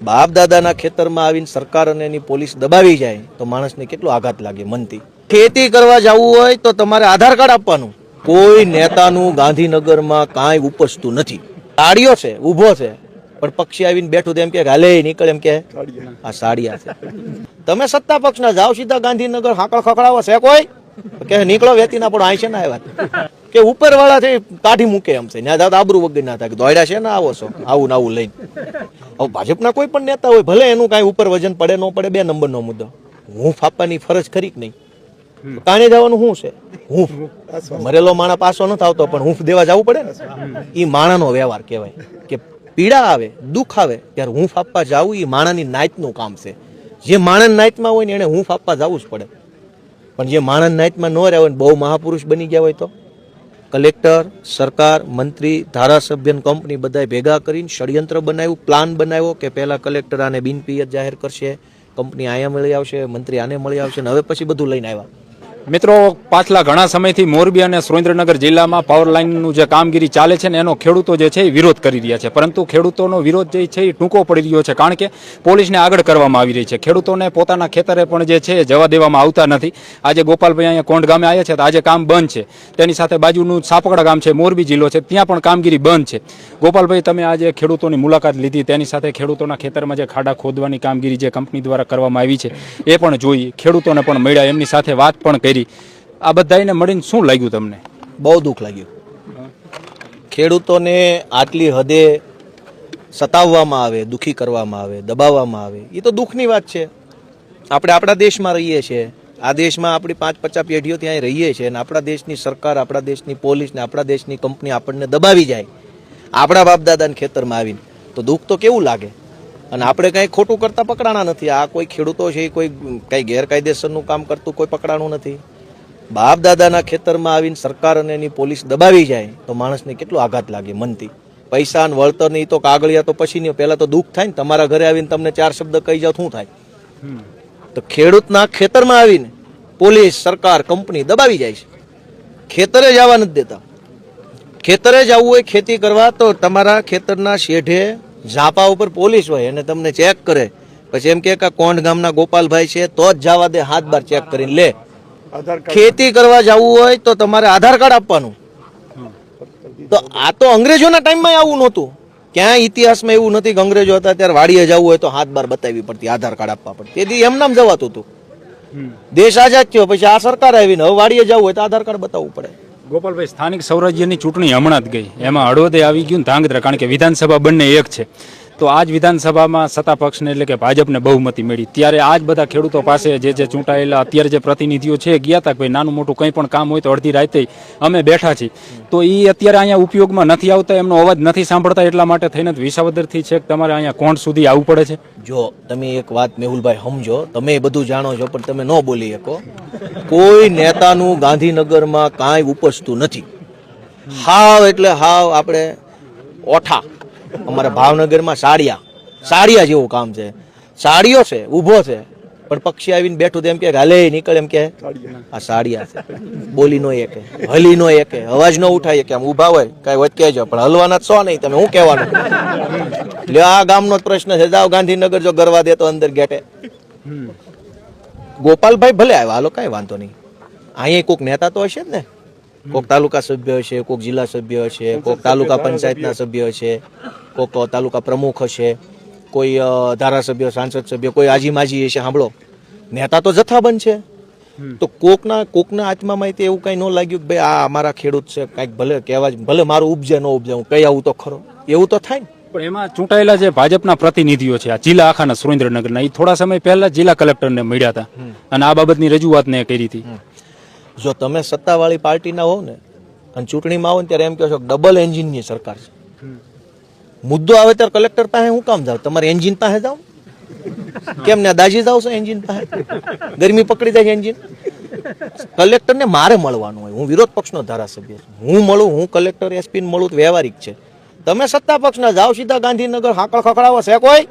બાપ દાદાના ખેતરમાં આવીને સરકાર અને એની પોલીસ દબાવી જાય તો માણસને કેટલો આઘાત લાગે મનથી. ખેતી કરવા જવું હોય તો તમારે આધાર કાર્ડ આપવાનું. કોઈ નેતાનું ગાંધીનગરમાં કાંઈ ઉપજતું નથી. સાડીઓ છે, ઊભો છે, પણ પક્ષી આવીને બેઠું એમ કે હાલે નીકળે એમ કે આ સાડિયા છે. તમે સત્તા પક્ષના જાઓ સીધા ગાંધીનગર હાકળ ખખડાવો છે કોઈ કે નીકળો વેતીના પણ આય છે ને આવ્યા કે ઉપર વાળા છે કાઢી મૂકે એમ છે. ત્યાં જાવ તો આબરૂ વગર ના થાય કે દોડ્યા છે ને આવો છો આવું ને આવું લઈને. હવે ભાજપના કોઈ પણ નેતા હોય ભલે એનું કાંઈ ઉપર વજન પડે ન પડે 2 નંબરનો મુદ્દો, હૂંફ આપવાની ફરજ ખરી કે નહીં? કાણે જવાનું શું છે? હૂંફ મરેલો માણા પાછો નથી આવતો પણ હૂંફ દેવા જવું પડે ને. એ માણાનો વ્યવહાર કહેવાય કે પીડા આવે દુઃખ આવે ત્યારે હૂંફ આપવા જવું એ માણાની નાયતનું કામ છે. જે માણસ નાયતમાં હોય ને એને હૂંફ આપવા જવું જ પડે. પણ જે માણસ નાયતમાં ન રહ્યા હોય ને બહુ મહાપુરુષ બની ગયા હોય તો કલેક્ટર, સરકાર, મંત્રી, ધારાસભ્ય, કંપની બધાએ ભેગા કરીને ષડયંત્ર બનાવ્યું, પ્લાન બનાવ્યો કે પહેલા કલેક્ટર આને બિનપિયત જાહેર કરશે, કંપની અહીંયા મળી આવશે, મંત્રી આને મળી આવશે ને હવે પછી બધું લઈને આવ્યા. મિત્રો, પાછલા ઘણા સમયથી મોરબી અને સુરેન્દ્રનગર જિલ્લામાં પાવર લાઇનનું જે કામગીરી ચાલે છે ને એનો ખેડૂતો જે છે એ વિરોધ કરી રહ્યા છે. પરંતુ ખેડૂતોનો વિરોધ જે છે એ ટૂંકો પડી રહ્યો છે, કારણ કે પોલીસને આગળ કરવામાં આવી રહી છે. ખેડૂતોને પોતાના ખેતરે પણ જે છે જવા દેવામાં આવતા નથી. આજે ગોપાલભાઈ અહીંયા કોંઢ ગામે આવ્યા છે તો આજે કામ બંધ છે. તેની સાથે બાજુનું સાપકડા ગામ છે, મોરબી જિલ્લો છે, ત્યાં પણ કામગીરી બંધ છે. ગોપાલભાઈ, તમે આજે ખેડૂતોની મુલાકાત લીધી, તેની સાથે ખેડૂતોના ખેતરમાં જે ખાડા ખોદવાની કામગીરી જે કંપની દ્વારા કરવામાં આવી છે એ પણ જોઈ, ખેડૂતોને પણ મળ્યા, એમની સાથે વાત પણ કરી. આ બધાને મળીને શું લાગ્યું તમને? બહુ દુઃખ લાગ્યું. ખેડૂતોને આટલી હદે સતાવવામાં આવે, દુઃખી કરવામાં આવે, દબાવવામાં આવે એ તો દુઃખની વાત છે. આપણે આપણા દેશમાં રહીએ છીએ, આ દેશમાં આપણી 5-50 પેઢીઓ ત્યાં રહીએ છીએ અને આપણા દેશની સરકાર, આપણા દેશની પોલીસ ને આપણા દેશની કંપની આપણને દબાવી જાય આપણા બાપ દાદાના ખેતરમાં આવીને તો દુઃખ તો કેવું લાગે. અને આપણે કંઈ ખોટું કરતા પકડાણા નથી. આ કોઈ ખેડૂતો છે કોઈ કંઈ ગેરકાયદેસરનું કામ કરતું કોઈ પકડાણું નથી. બાપ દાદાના ખેતરમાં આવીને સરકાર અને એની પોલીસ દબાવી જાય તો માણસને કેટલો આઘાત લાગે મનથી. પૈસા અને વળતર નહીં તો કાગળિયા તો પછી નહીં, પહેલા તો દુઃખ થાય ને. તમારા ઘરે આવીને તમને 4 શબ્દ કહી જાવ શું થાય? તો ખેડૂતના ખેતરમાં આવીને પોલીસ, સરકાર, કંપની દબાવી જાય છે. ખેતરે જવા નથી દેતા. ખેતરે જવું હોય ખેતી કરવા તો તમારા ખેતરના શેઢે ઝાપા ઉપર પોલીસ હોય અને તમને ચેક કરે. પછી એમ કે કોંઢ ગામના ગોપાલભાઈ છે તો જ જવા દે, હાથ બાર ચેક કરીને લે. ખેતી કરવા જવું હોય તો તમારે આધાર કાર્ડ આપવાનું. તો આ તો અંગ્રેજોના ટાઈમમાં આવું નહોતું. ક્યાંય ઇતિહાસમાં એવું નથી કે અંગ્રેજો હતા ત્યારે વાડીએ જવું હોય તો હાથ બાર બતાવવી પડતી, આધાર કાર્ડ આપવા પડતી. તેથી એમ નામ જવાતું હતું. દેશ આઝાદ થયો પછી આ સરકાર આવીને હવે વાડીએ જવું હોય તો આધાર કાર્ડ બતાવવું પડે. ગોપાલભાઈ, સ્થાનિક સ્વરાજ્યની ચૂંટણી હમણાં જ ગઈ, એમાં હળવદે આવી ગયું ધાંગધ્રા, કારણ કે વિધાનસભા બંને એક છે. તો આજ વિધાનસભામાં સત્તા પક્ષને એટલે કે ભાજપને બહુમતી મળી, ત્યારે આજ બધા ખેડૂતો પાસે જે ચૂંટાયેલા અત્યારે જે પ્રતિનિધિઓ છે ગયા હતા કે ભાઈ નાનું મોટું કંઈ પણ કામ હોય તો અડધી રાતે અમે બેઠા છીએ, તો એ અત્યારે અહીંયા ઉપયોગમાં નથી આવતા, એમનો અવાજ નથી સાંભળતા, એટલા માટે થઈને વિસાવદરથી છે કે તમારે અહીંયા કોંઢ સુધી આવવું પડે છે. જો તમે એક વાત મેહુલભાઈ સમજો, તમે બધું જાણો છો પણ તમે ન બોલી શકો. કોઈ નેતાનું ગાંધીનગરમાં કાંઈ ઉપજતું નથી. હાવ એટલે હાવ આપણે ઓઠા. અમારા ભાવનગરમાં સાડિયા જેવું કામ છે. સાડીઓ છે, ઊભો છે, પણ પક્ષી આવીને બેઠું એમ કે હાલે નીકળે એમ કે આ સાડિયા છે. બોલી નો એકે, હલી નો એકે, અવાજ ન ઉઠાય કે આમ ઊભા હોય કઈ વચ્ચે જો પણ હલવાના છો નહીં તમે. શું કહેવાનું? એટલે આ ગામનો પ્રશ્ન છે. જાઓ ગાંધીનગર જો ગરવા દે તો અંદર ગેટે. ગોપાલભાઈ ભલે આવ્યા, હાલો કઈ વાંધો નહીં. અહીંયા કોઈક નેતા તો હશે જ ને. કોઈક તાલુકા સભ્ય હશે, કોઈક જિલ્લા સભ્ય હશે, કોઈક તાલુકા પંચાયતના સભ્ય હશે, કોઈક તાલુકા પ્રમુખ હશે, કોઈ ધારાસભ્ય, સાંસદ સભ્ય, કોઈ આજી માજી હશે. સાંભળો, નેતા તો જથ્થાબંધ છે. તો કોકના આત્મામાં એવું કઈ ન લાગ્યું કે ભાઈ આ અમારા ખેડૂત છે, કઈક ભલે કહેવા ભલે મારું ઉપજે ન ઉપજે, હું કઈ આવું તો ખરો, એવું તો થાય ને. પણ એમાં ચૂંટાયેલા જે ભાજપના પ્રતિનિધિઓ છે આ જિલ્લા આખાના સુરેન્દ્રનગરના, એ થોડા સમય પહેલા જિલ્લા કલેક્ટરને મળ્યા હતા અને આ બાબતની રજૂઆત ને કરી હતી. જો તમે સત્તાવાળી પાર્ટીના હોવ ને અને ચૂંટણીમાં આવો ને ત્યારે એમ કહો છો ડબલ એન્જિનની સરકાર છે. મુદ્દો આવે ત્યારે કલેક્ટર પાસે હું કામ જાવ? તમારે એન્જિન પાસે જાવ કેમ ને? દાજી જાવ છો એન્જિન પાસે? ગરમી પકડી જાય એન્જિન. કલેક્ટરને મારે મળવાનું હોય. હું વિરોધ પક્ષનો ધારાસભ્ય છું, હું મળું, હું કલેક્ટર એસપી ને મળું તો વ્યવહારિક છે. તમે સત્તા પક્ષના જાઓ સીધા ગાંધીનગર હાકળ ખખડાવો છે કોઈ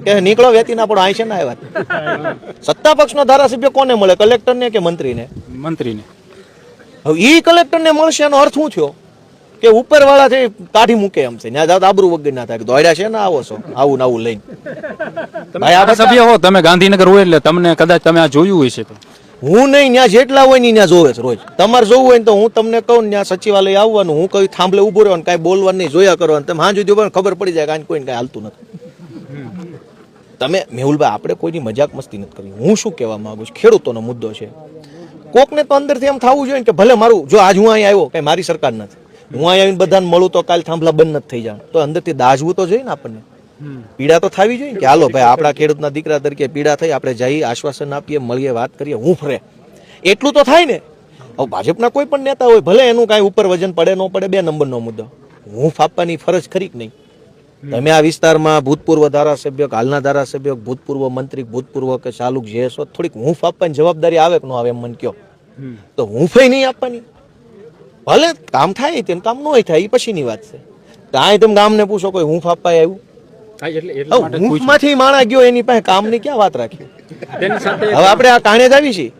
કે નીકળો વેતીના પણ આય છે ને આવ્યા. સત્તા પક્ષનો ધારાસભ્ય કોને મળે? કલેક્ટરને કે મંત્રીને? મંત્રીને. હવે ઈ કલેક્ટરને મળશે એનો અર્થ શું થયો? કે ઉપરવાળા છે કાઢી મૂકે એમ છે ત્યાં જાવ તો આબરૂ વગર ના થાય કે દોડ્યા છે ને આવો છો આવું ને આવું લઈને ભાઈ આ સભ્ય હો તમે ગાંધીનગર હોય એટલે તમને કદાચ તમે આ જોયું હશે તો હું નહીં ત્યાં જેટલા હોય ને ત્યાં જોવે છે રોજ તમારે જોવું હોય ને તો હું તમને કહું ને ત્યાં સચિવાલય આવવાનું હું કઈ થાંભલે ઉભો રહેવાનું કાંઈ બોલવાનું નહીં જોયા કરવાનું તમે હાં સુધી ખબર પડી જાય કાંઈ કોઈને કાંઈ હાલતું નથી તમે મેહુલભાઈ આપણે કોઈની મજાક મસ્તી નથી કરી હું શું કહેવા માંગુ છું ખેડૂતોનો મુદ્દો છે કોકને તો અંદરથી એમ થવું જોઈએ કે ભલે મારું જો આજ હું અહીંયા આવ્યો કઈ મારી સરકાર નથી હું અહીંયા આવીને બધાને મળું તો કાલ થાંભલા બંધ નથી થઈ જાય તો અંદરથી દાઝવું તો જોઈએ ને આપણને પીડા તો થવી જોઈએ કે હાલો ભાઈ આપણા ખેડૂતના દીકરા તરીકે પીડા થઈ આપણે જઈ આશ્વાસન આપીએ મળીએ વાત કરીએ હું ફરે એટલું તો થાય ને હવે ભાજપના કોઈ પણ નેતા હોય ભલે એનું કાંઈ ઉપર વજન પડે ન પડે 2 નંબરનો મુદ્દો હું આપવાની ફરજ ખરી કે નહીં તમે આ વિસ્તારમાં ભૂતપૂર્વ ધારાસભ્ય હાલના ધારાસભ્ય ભૂતપૂર્વ મંત્રી ભૂતપૂર્વ કે ચાલુક જે છો થોડીક હૂંફ આપવાની જવાબદારી આવે કે ન આવે એમ મને કયો તો હૂંફે નહીં આપવાની ભલે કામ થાય તેનું કામ ન થાય એ પછીની વાત છે કાંઈ તમે ગામને પૂછો કોઈ હૂંફ આપવા આવ્યું હૂંફમાંથી માણા ગયો એની પાસે કામની ક્યાં વાત રાખી હવે આપણે આ કાણે જ આવી છીએ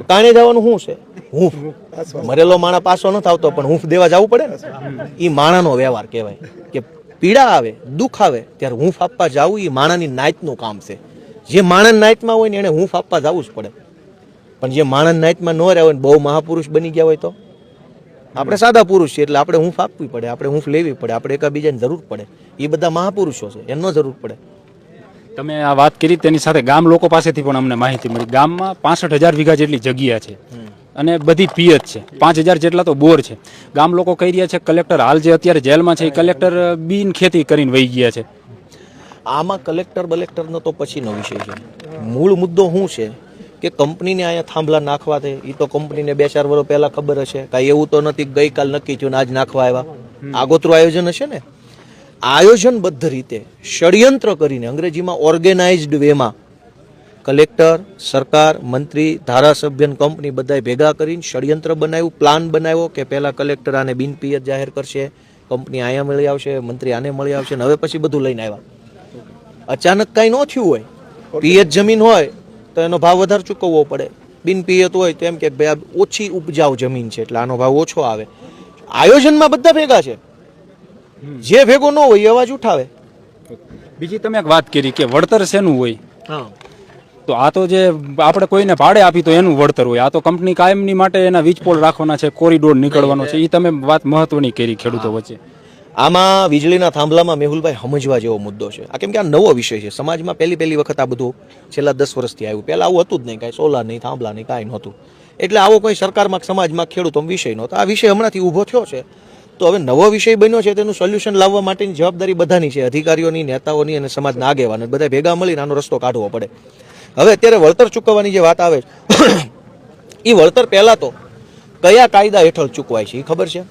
કાણે જવાનું શું છે હૂંફ મરેલો માણા પાછો ન આવતો પણ હૂંફ દેવા જવું પડે ને એ માણાનો વ્યવહાર કહેવાય કે પીડા આવે દુઃખ આવે ત્યારે હૂંફ આપવા જવું એ માણાની નાયતનું કામ છે જે માણસ નાયતમાં હોય ને એને હૂંફ આપવા જવું જ પડે પણ જે માણસ નાયતમાં ન રહ્યા હોય ને બહુ મહાપુરુષ બની ગયા હોય તો આપણે સાદા પુરુષ છીએ એટલે આપણે હૂંફ આપવી પડે આપણે હૂંફ લેવી પડે આપણે એકબીજાની જરૂર પડે એ બધા મહાપુરુષો છે એનો જરૂર પડે તમે આ વાત કરી તેની સાથે ગામ લોકો પાસેથી પણ અમને માહિતી મળી ગામમાં 65,000 વીઘા જેટલી જગ્યા છે અને બધી પિયત છે 5,000 જેટલા તો બોર છે ગામ લોકો કહી રહ્યા છે કલેક્ટર હાલ જે અત્યારે જેલમાં છે એ કલેક્ટર બિન ખેતી કરીને વહી ગયા છે આમાં બલેક્ટરનો તો પછીનો વિષય છે મૂળ મુદ્દો શું છે કે કંપનીને અહીંયા થાંભલા નાખવા છે એ તો કંપનીને 2-4 વર્ષ પહેલા ખબર હશે કાંઈ એવું તો નથી ગઈકાલ નક્કી થયું ને આજ નાખવા આવ્યા આગોતરું આયોજન હશે ને આયોજનબદ્ધ રીતે ષડયંત્ર કરીને અંગ્રેજીમાં ઓર્ગેનાઇઝડ વેમાં કલેક્ટર સરકાર મંત્રી ધારાસભ્ય કંપની બધાએ ભેગા કરીને ષડયંત્ર બનાવ્યું પ્લાન બનાવ્યો કે પહેલા કલેક્ટર આને બિનપિયત જાહેર કરશે કંપની અહીંયા મળી આવશે મંત્રી આને મળી આવશે ને હવે પછી બધું લઈને આવ્યા અચાનક કાંઈ ન થયું હોય પિયત જમીન હોય તો એનો ભાવ વધારે ચૂકવવો પડે બિનપિયત હોય તો એમ કે ભાઈ આ ઓછી ઉપજાઉ જમીન છે એટલે આનો ભાવ ઓછો આવે આયોજનમાં બધા ભેગા છે જે ભેગો ન હોય એ અવાજ ઉઠાવે બીજી તમે એક વાત કરી કે વળતર શેનું હોય હા તો આ તો જે આપણે કોઈને ભાડે આપી તો એનું વળતર હોય આ તો કંપની કાયમની માટે એના વીજપોલ રાખવાના છે કોરિડોર નીકળવાનો છે એ તમે વાત મહત્વની કરી ખેડૂતો વચ્ચે આમાં વીજળીના થાંભલામાં મેહુલભાઈ સમજવા જેવો મુદ્દો છે આ કેમ કે આ નવો વિષય છે સમાજમાં પહેલી વખત આ બધું છેલ્લા 10 વર્ષથી આવ્યું પહેલા આવું હતું જ નહીં કાંઈ સોલાર નહીં થાંભલા નહીં કાંઈ નહોતું એટલે આવો કોઈ સરકારમાં સમાજમાં ખેડૂતો વિષય નહોતો આ વિષય હમણાંથી ઊભો થયો છે તો હવે નવો વિષય બન્યો છે તેનું સોલ્યુશન લાવવા માટેની જવાબદારી બધાની છે અધિકારીઓની નેતાઓની અને સમાજના આગેવાનો બધા ભેગા મળીને આનો રસ્તો કાઢવો પડે હવે અત્યારે વળતર ચૂકવવાની જે વાત આવે એ વળતર પહેલા તો કયા કાયદા હેઠળ ચૂકવાય છે એ ખબર છે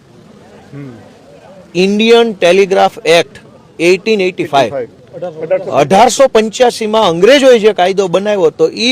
ઇન્ડિયન ટેલિગ્રાફ એક્ટ 1885 1885 માં અંગ્રેજોએ જે કાયદો બનાવ્યો તો એ